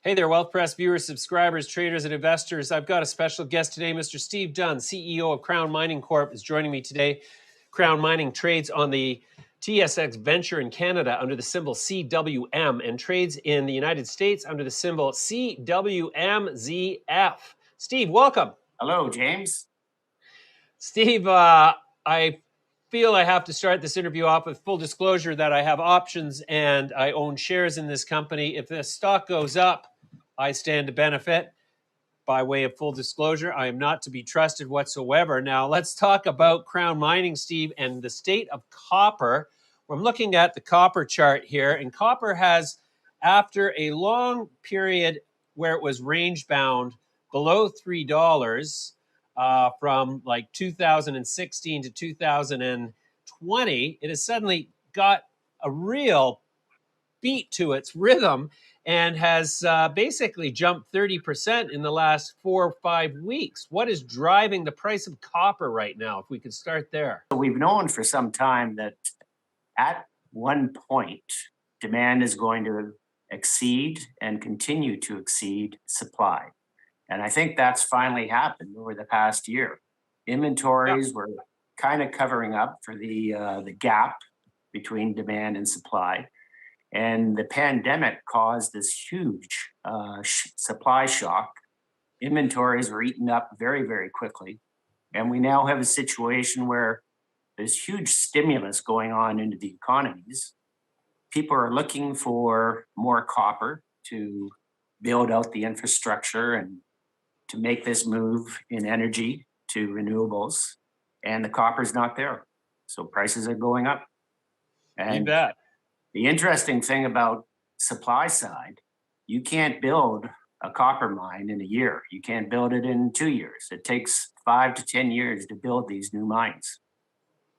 Hey there, Wealth Press viewers, subscribers, traders, and investors. I've got a special guest today. Mr. Steve Dunn, CEO of Crown Mining Corp, is joining me today. Crown Mining trades on the TSX Venture in Canada under the symbol CWM and trades in the United States under the symbol CWMZF. Steve, welcome. Hello, James. Steve, I feel I have to start this interview off with full disclosure that I have options and I own shares in this company. If the stock goes up, I stand to benefit. By way of full disclosure, I am not to be trusted whatsoever. Now, let's talk about Crown Mining, Steve, and the state of copper. I'm looking at the copper chart here, and copper has, after a long period where it was range bound below $3 from like 2016 to 2020, it has suddenly got a real beat to its rhythm and has basically jumped 30% in the last 4 or 5 weeks. What is driving the price of copper right now, if we could start there? We've known for some time that at one point, demand is going to exceed and continue to exceed supply. And I think that's finally happened over the past year. Inventories were kind of covering up for the gap between demand and supply. And the pandemic caused this huge supply shock. Inventories were eaten up very, very quickly. And we now have a situation where there's huge stimulus going on into the economies. People are looking for more copper to build out the infrastructure and to make this move in energy to renewables. And the copper's not there. So prices are going up. And you bet. The interesting thing about supply side, you can't build a copper mine in a year. You can't build it in 2 years. It takes 5 to 10 years to build these new mines.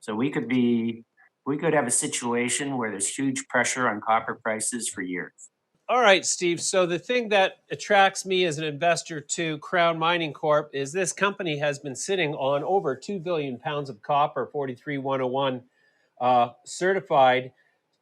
So we could have a situation where there's huge pressure on copper prices for years. All right, Steve. So the thing that attracts me as an investor to Crown Mining Corp is this company has been sitting on over 2 billion pounds of copper, 43101 certified,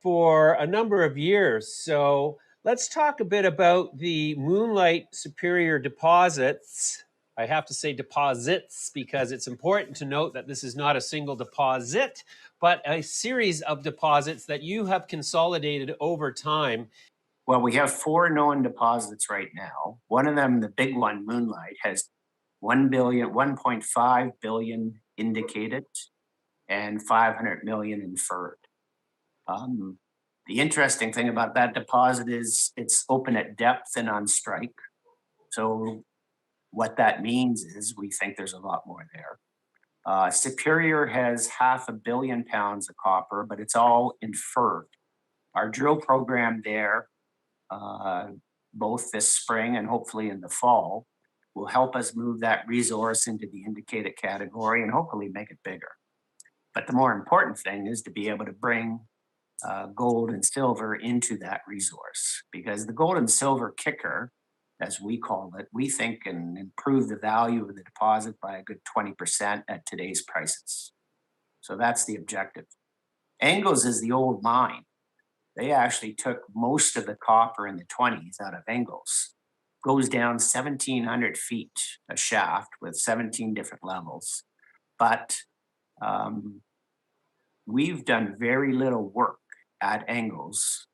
for a number of years. So let's talk a bit about the Moonlight Superior deposits. I have to say deposits because it's important to note that this is not a single deposit, but a series of deposits that you have consolidated over time. Well, we have 4 known deposits right now. One of them, the big one, Moonlight, has 1.5 billion indicated and 500 million inferred. The interesting thing about that deposit is it's open at depth and on strike. So what that means is we think there's a lot more there. Superior has 500 million pounds of copper, but it's all inferred. Our drill program there, both this spring and hopefully in the fall, will help us move that resource into the indicated category and hopefully make it bigger. But the more important thing is to be able to bring gold and silver into that resource, because the gold and silver kicker, as we call it, we think can improve the value of the deposit by a good 20% at today's prices. So that's the objective. Angles is the old mine. They actually took most of the copper in the 20s out of Angles. Goes down 1,700 feet a shaft with 17 different levels. But we've done very little work at Angles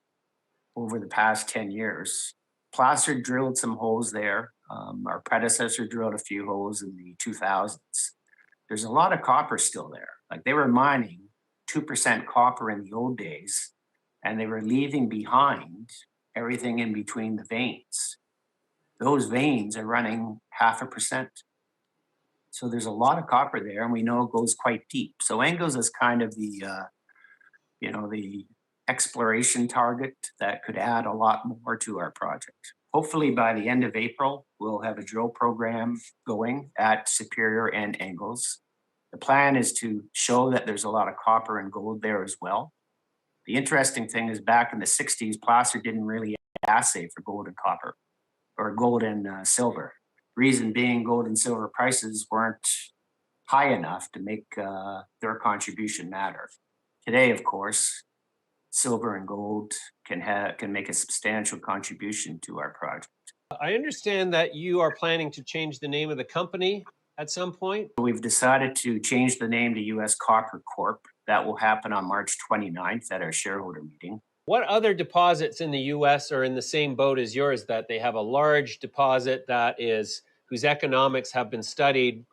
over the past 10 years. Placer drilled some holes there. Our predecessor drilled a few holes in the 2000s. There's a lot of copper still there. Like, they were mining 2% copper in the old days, and they were leaving behind everything in between the veins. Those veins are running 0.5%. So there's a lot of copper there, and we know it goes quite deep. So Angles is kind of the exploration target that could add a lot more to our project. Hopefully by the end of April, we'll have a drill program going at Superior and Angles. The plan is to show that there's a lot of copper and gold there as well. The interesting thing is, back in the 60s, Placer didn't really assay for gold and copper, or gold and silver. Reason being, gold and silver prices weren't high enough to make their contribution matter. Today, of course, silver and gold can make a substantial contribution to our project. I understand that you are planning to change the name of the company at some point. We've decided to change the name to US Copper Corp. That will happen on March 29th at our shareholder meeting. What other deposits in the US are in the same boat as yours, that they have a large deposit that is whose economics have been studied,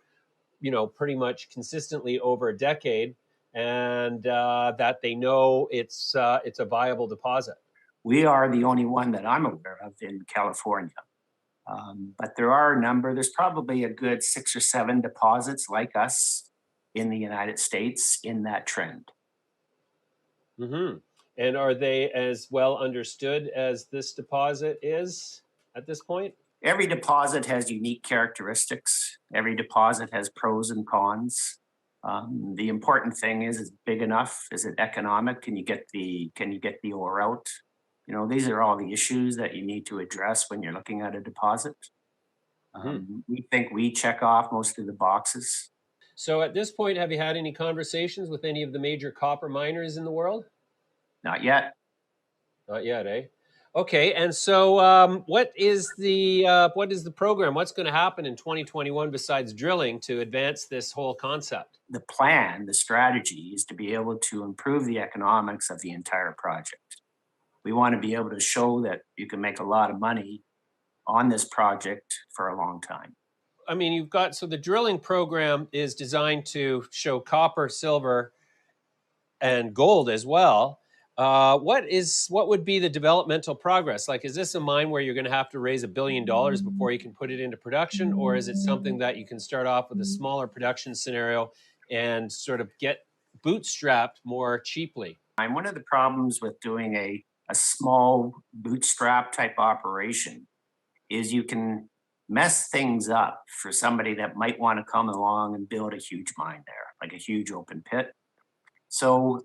pretty much consistently over a decade, and that they know it's a viable deposit? We are the only one that I'm aware of in California. But there are a number, there's probably a good 6 or 7 deposits like us in the United States in that trend. Hmm. And are they as well understood as this deposit is at this point? Every deposit has unique characteristics. Every deposit has pros and cons. The important thing is it big enough? Is it economic? Can you get the ore out? These are all the issues that you need to address when you're looking at a deposit. We think we check off most of the boxes. So at this point, have you had any conversations with any of the major copper miners in the world? Not yet. Not yet, eh? Okay, and so what is the program? What's going to happen in 2021 besides drilling to advance this whole concept? The plan, the strategy is to be able to improve the economics of the entire project. We want to be able to show that you can make a lot of money on this project for a long time. I mean, so the drilling program is designed to show copper, silver, and gold as well. What would be the developmental progress? Like, is this a mine where you're going to have to raise $1 billion before you can put it into production, or is it something that you can start off with a smaller production scenario and sort of get bootstrapped more cheaply? And one of the problems with doing a small bootstrap type operation is you can mess things up for somebody that might want to come along and build a huge mine there, like a huge open pit. So,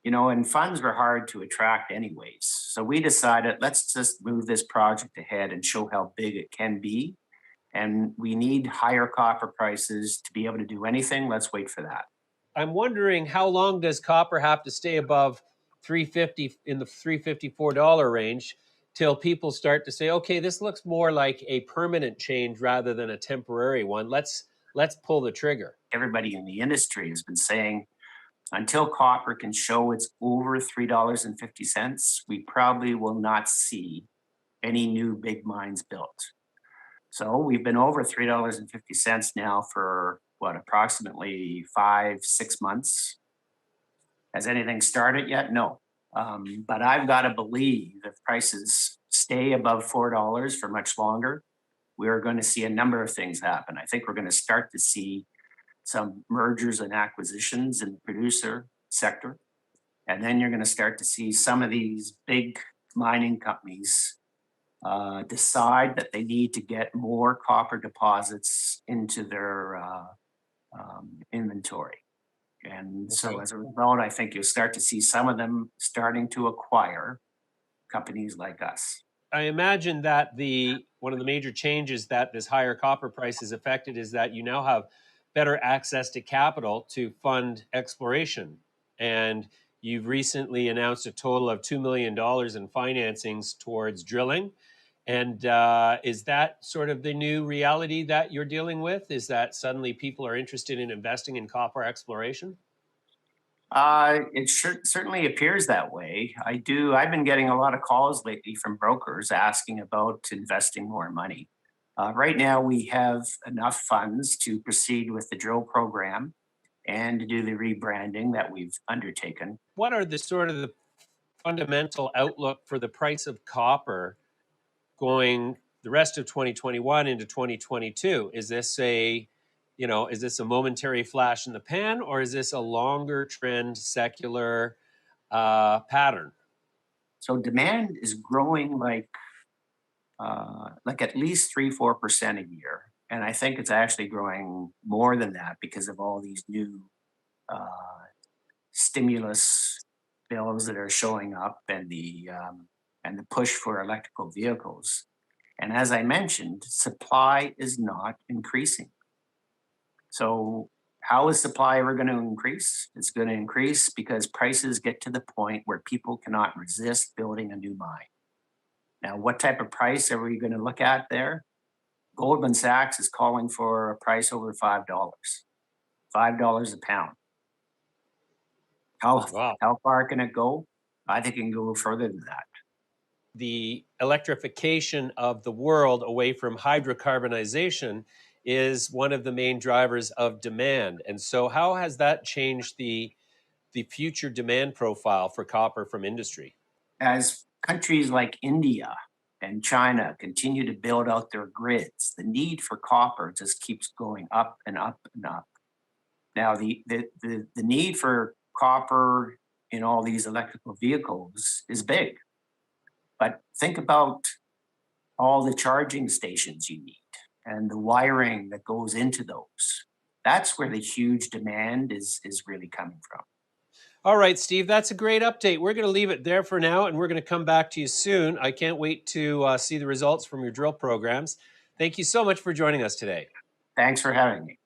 and funds were hard to attract anyways. So we decided, let's just move this project ahead and show how big it can be. And we need higher copper prices to be able to do anything. Let's wait for that. I'm wondering, how long does copper have to stay above 350 in the $354 range till people start to say, okay, this looks more like a permanent change rather than a temporary one. Let's pull the trigger. Everybody in the industry has been saying until copper can show it's over $3.50, we probably will not see any new big mines built. So we've been over $3.50 now for approximately 5-6 months. Has anything started yet? No. But I've got to believe if prices stay above $4 for much longer, we're going to see a number of things happen. I think we're going to start to see some mergers and acquisitions in the producer sector. And then you're going to start to see some of these big mining companies decide that they need to get more copper deposits into their inventory. And so as a result, I think you'll start to see some of them starting to acquire companies like us. I imagine that one of the major changes that this higher copper price has affected is that you now have better access to capital to fund exploration. And you've recently announced a total of $2 million in financings towards drilling. And is that sort of the new reality that you're dealing with? Is that suddenly people are interested in investing in copper exploration? It certainly appears that way. I've been getting a lot of calls lately from brokers asking about investing more money. Right now, we have enough funds to proceed with the drill program and to do the rebranding that we've undertaken. What are the fundamental outlook for the price of copper going the rest of 2021 into 2022? Is this a momentary flash in the pan, or is this a longer trend secular pattern? So demand is growing like at least 3-4% a year. And I think it's actually growing more than that because of all these new stimulus bills that are showing up and the push for electrical vehicles. And as I mentioned, supply is not increasing. So how is supply ever going to increase? It's going to increase because prices get to the point where people cannot resist building a new mine. Now, what type of price are we going to look at there? Goldman Sachs is calling for a price over $5, $5 a pound. Wow. How far can it go? I think it can go further than that. The electrification of the world away from hydrocarbonization is one of the main drivers of demand. And so how has that changed the future demand profile for copper from industry? As countries like India and China continue to build out their grids, the need for copper just keeps going up and up and up. Now, the need for copper in all these electrical vehicles is big. But think about all the charging stations you need and the wiring that goes into those. That's where the huge demand is really coming from. All right, Steve, that's a great update. We're going to leave it there for now, and we're going to come back to you soon. I can't wait to see the results from your drill programs. Thank you so much for joining us today. Thanks for having me.